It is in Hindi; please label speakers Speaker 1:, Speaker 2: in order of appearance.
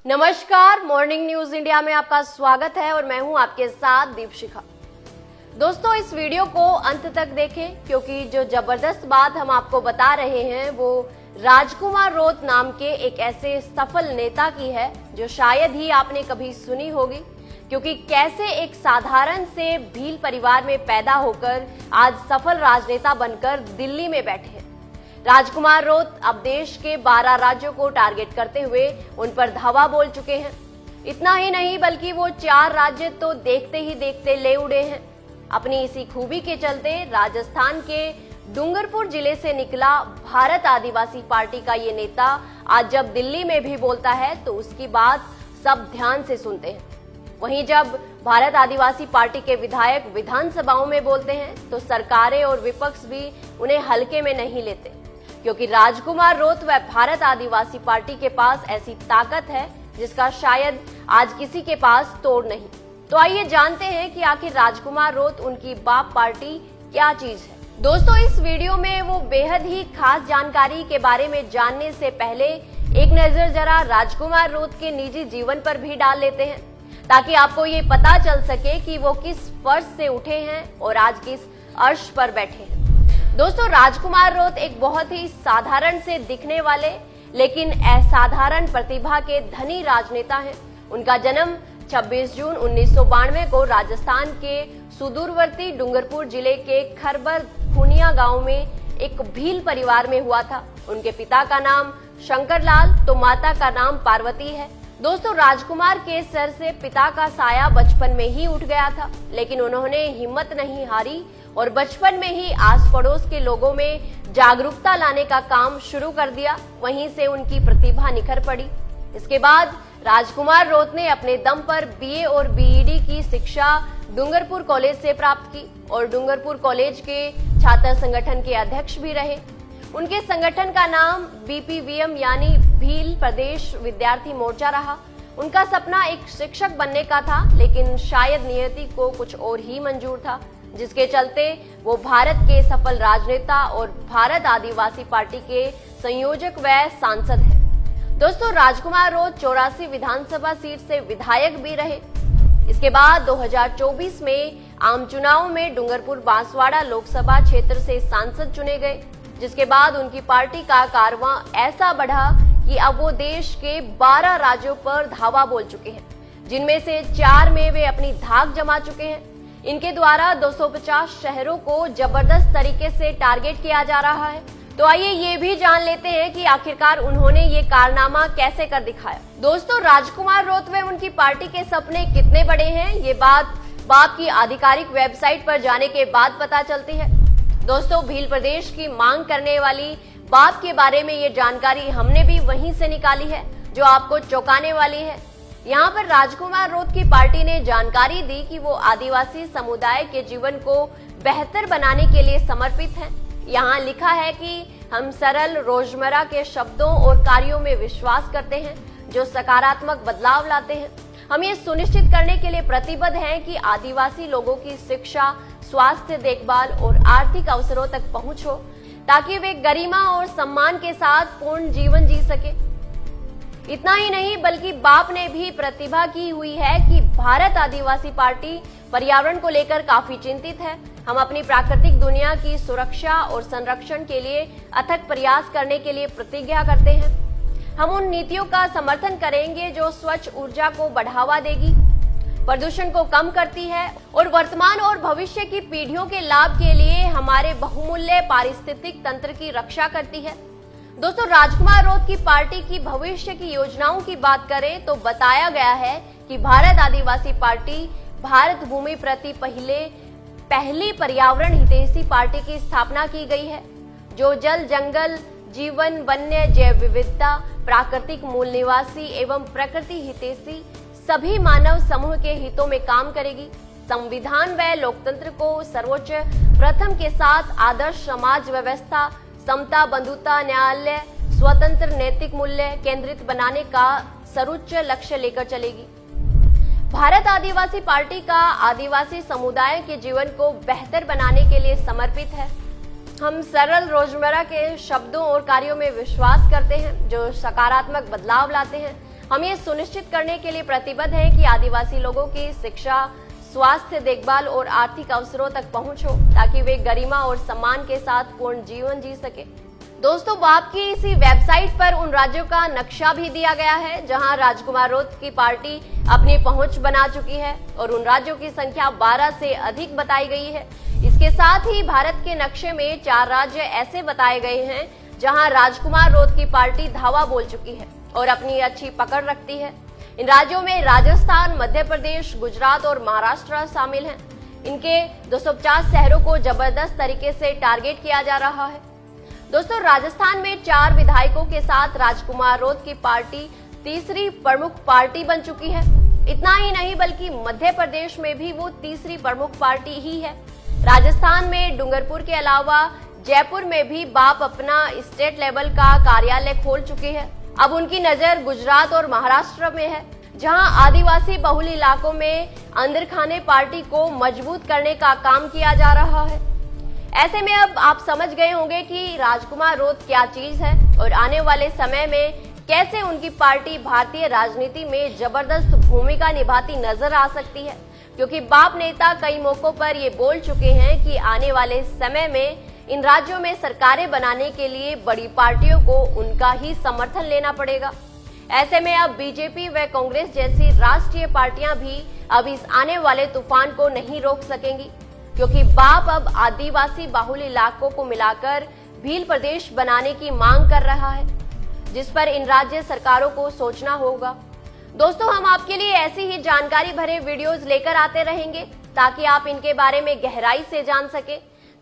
Speaker 1: नमस्कार, मॉर्निंग न्यूज इंडिया में आपका स्वागत है और मैं हूं आपके साथ दीपशिखा। दोस्तों, इस वीडियो को अंत तक देखें क्योंकि जो जबरदस्त बात हम आपको बता रहे हैं वो राजकुमार रोत नाम के एक ऐसे सफल नेता की है जो शायद ही आपने कभी सुनी होगी, क्योंकि कैसे एक साधारण से भील परिवार में पैदा होकर आज सफल राजनेता बनकर दिल्ली में बैठे हैं। राजकुमार रोत अब देश के 12 राज्यों को टारगेट करते हुए उन पर धावा बोल चुके हैं। इतना ही नहीं बल्कि वो 4 राज्य तो देखते ही देखते ले उड़े हैं। अपनी इसी खूबी के चलते राजस्थान के डूंगरपुर जिले से निकला भारत आदिवासी पार्टी का ये नेता आज जब दिल्ली में भी बोलता है तो उसकी बात सब ध्यान से सुनते हैं। वहीं जब भारत आदिवासी पार्टी के विधायक विधानसभाओं में बोलते हैं तो सरकारें और विपक्ष भी उन्हें हल्के में नहीं लेते, क्योंकि राजकुमार रोत व भारत आदिवासी पार्टी के पास ऐसी ताकत है जिसका शायद आज किसी के पास तोड़ नहीं। तो आइए जानते हैं कि आखिर राजकुमार रोत उनकी बाप पार्टी क्या चीज है। दोस्तों, इस वीडियो में वो बेहद ही खास जानकारी के बारे में जानने से पहले एक नजर जरा राजकुमार रोत के निजी जीवन पर भी डाल लेते हैं, ताकि आपको ये पता चल सके कि वो किस फर्श से उठे हैं और आज किस अर्श पर बैठे हैं। दोस्तों, राजकुमार रोत एक बहुत ही साधारण से दिखने वाले लेकिन असाधारण प्रतिभा के धनी राजनेता हैं। उनका जन्म 26 जून 1992 को राजस्थान के सुदूरवर्ती डूंगरपुर जिले के खरबर खुनिया गांव में एक भील परिवार में हुआ था। उनके पिता का नाम शंकर लाल तो माता का नाम पार्वती है। दोस्तों, राजकुमार के सर से पिता का साया बचपन में ही उठ गया था, लेकिन उन्होंने हिम्मत नहीं हारी और बचपन में ही आस पड़ोस के लोगों में जागरूकता लाने का काम शुरू कर दिया। वहीं से उनकी प्रतिभा निखर पड़ी। इसके बाद राजकुमार रोत ने अपने दम पर बीए और बीईडी की शिक्षा डूंगरपुर कॉलेज से प्राप्त की और डूंगरपुर कॉलेज के छात्र संगठन के अध्यक्ष भी रहे। उनके संगठन का नाम बीपीवीएम यानी भील प्रदेश विद्यार्थी मोर्चा रहा। उनका सपना एक शिक्षक बनने का था, लेकिन शायद नियति को कुछ और ही मंजूर था, जिसके चलते वो भारत के सफल राजनेता और भारत आदिवासी पार्टी के संयोजक व सांसद हैं। दोस्तों, राजकुमार रोत 84 विधानसभा सीट से विधायक भी रहे। इसके बाद 2024 में आम चुनाव में डूंगरपुर बांसवाड़ा लोकसभा क्षेत्र से सांसद चुने गए, जिसके बाद उनकी पार्टी का कारवां ऐसा बढ़ा कि अब वो देश के 12 राज्यों पर धावा बोल चुके हैं, जिनमें से 4 में वे अपनी धाक जमा चुके हैं। इनके द्वारा 250 शहरों को जबरदस्त तरीके से टारगेट किया जा रहा है। तो आइए ये भी जान लेते हैं कि आखिरकार उन्होंने ये कारनामा कैसे कर दिखाया। दोस्तों, राजकुमार रोत व उनकी पार्टी के सपने कितने बड़े हैं, ये बात बाप की आधिकारिक वेबसाइट पर जाने के बाद पता चलती है। दोस्तों, भील प्रदेश की मांग करने वाली बात के बारे में ये जानकारी हमने भी वहीं से निकाली है, जो आपको चौंकाने वाली है। यहाँ पर राजकुमार रोत की पार्टी ने जानकारी दी कि वो आदिवासी समुदाय के जीवन को बेहतर बनाने के लिए समर्पित हैं। यहाँ लिखा है कि हम सरल रोजमर्रा के शब्दों और कार्यों में विश्वास करते हैं जो सकारात्मक बदलाव लाते हैं। हम ये सुनिश्चित करने के लिए प्रतिबद्ध हैं कि आदिवासी लोगों की शिक्षा, स्वास्थ्य देखभाल और आर्थिक अवसरों तक पहुंच हो, ताकि वे गरिमा और सम्मान के साथ पूर्ण जीवन जी सके। इतना ही नहीं बल्कि बाप ने भी प्रतिभा की हुई है कि भारत आदिवासी पार्टी पर्यावरण को लेकर काफी चिंतित है। हम अपनी प्राकृतिक दुनिया की सुरक्षा और संरक्षण के लिए अथक प्रयास करने के लिए प्रतिज्ञा करते हैं। हम उन नीतियों का समर्थन करेंगे जो स्वच्छ ऊर्जा को बढ़ावा देगी, प्रदूषण को कम करती है और वर्तमान और भविष्य की पीढ़ियों के लाभ के लिए हमारे बहुमूल्य पारिस्थितिक तंत्र की रक्षा करती है। दोस्तों, राजकुमार रोत की पार्टी की भविष्य की योजनाओं की बात करें तो बताया गया है कि भारत आदिवासी पार्टी भारत भूमि प्रति पहली पर्यावरण हितैषी पार्टी की स्थापना की गई है, जो जल, जंगल, जीवन, वन्य जैव विविधता, प्राकृतिक मूल निवासी एवं प्रकृति हितैषी सभी मानव समूह के हितों में काम करेगी। संविधान व लोकतंत्र को सर्वोच्च प्रथम के साथ आदर्श समाज व्यवस्था, समता, बंधुता, न्यायालय, स्वतंत्र नैतिक मूल्य केंद्रित बनाने का सर्वोच्च लक्ष्य लेकर चलेगी। भारत आदिवासी पार्टी का आदिवासी समुदाय के जीवन को बेहतर बनाने के लिए समर्पित है। हम सरल रोजमर्रा के शब्दों और कार्यों में विश्वास करते हैं जो सकारात्मक बदलाव लाते हैं। हम ये सुनिश्चित करने के लिए प्रतिबद्ध हैं कि आदिवासी लोगों की शिक्षा, स्वास्थ्य, देखभाल और आर्थिक अवसरों तक पहुंच हो, ताकि वे गरिमा और सम्मान के साथ पूर्ण जीवन जी सके। दोस्तों, बाप की इसी वेबसाइट पर उन राज्यों का नक्शा भी दिया गया है जहां राजकुमार रोत की पार्टी अपनी पहुंच बना चुकी है और उन राज्यों की संख्या 12 से अधिक बताई गई है। इसके साथ ही भारत के नक्शे में 4 राज्य ऐसे बताए गए हैं जहां राजकुमार रोत की पार्टी धावा बोल चुकी है और अपनी अच्छी पकड़ रखती है। इन राज्यों में राजस्थान, मध्य प्रदेश, गुजरात और महाराष्ट्र शामिल हैं। इनके 250 शहरों को जबरदस्त तरीके से टारगेट किया जा रहा है। दोस्तों, राजस्थान में 4 विधायकों के साथ राजकुमार रोत की पार्टी तीसरी प्रमुख पार्टी बन चुकी है। इतना ही नहीं बल्कि मध्य प्रदेश में भी वो तीसरी प्रमुख पार्टी ही है। राजस्थान में डूंगरपुर के अलावा जयपुर में भी बाप अपना स्टेट लेवल का कार्यालय खोल चुकी है। अब उनकी नजर गुजरात और महाराष्ट्र में है, जहां आदिवासी बहुल इलाकों में अंदर खाने पार्टी को मजबूत करने का काम किया जा रहा है। ऐसे में अब आप समझ गए होंगे कि राजकुमार रोत क्या चीज है और आने वाले समय में कैसे उनकी पार्टी भारतीय राजनीति में जबरदस्त भूमिका निभाती नजर आ सकती है, क्योंकि बाप नेता कई मौकों पर ये बोल चुके हैं कि आने वाले समय में इन राज्यों में सरकारें बनाने के लिए बड़ी पार्टियों को उनका ही समर्थन लेना पड़ेगा। ऐसे में अब बीजेपी व कांग्रेस जैसी राष्ट्रीय पार्टियां भी अब इस आने वाले तूफान को नहीं रोक सकेंगी, क्योंकि बाप अब आदिवासी बाहुल इलाकों को मिलाकर भील प्रदेश बनाने की मांग कर रहा है, जिस पर इन राज्य सरकारों को सोचना होगा। दोस्तों, हम आपके लिए ऐसी ही जानकारी भरे वीडियोस लेकर आते रहेंगे ताकि आप इनके बारे में गहराई से जान सके।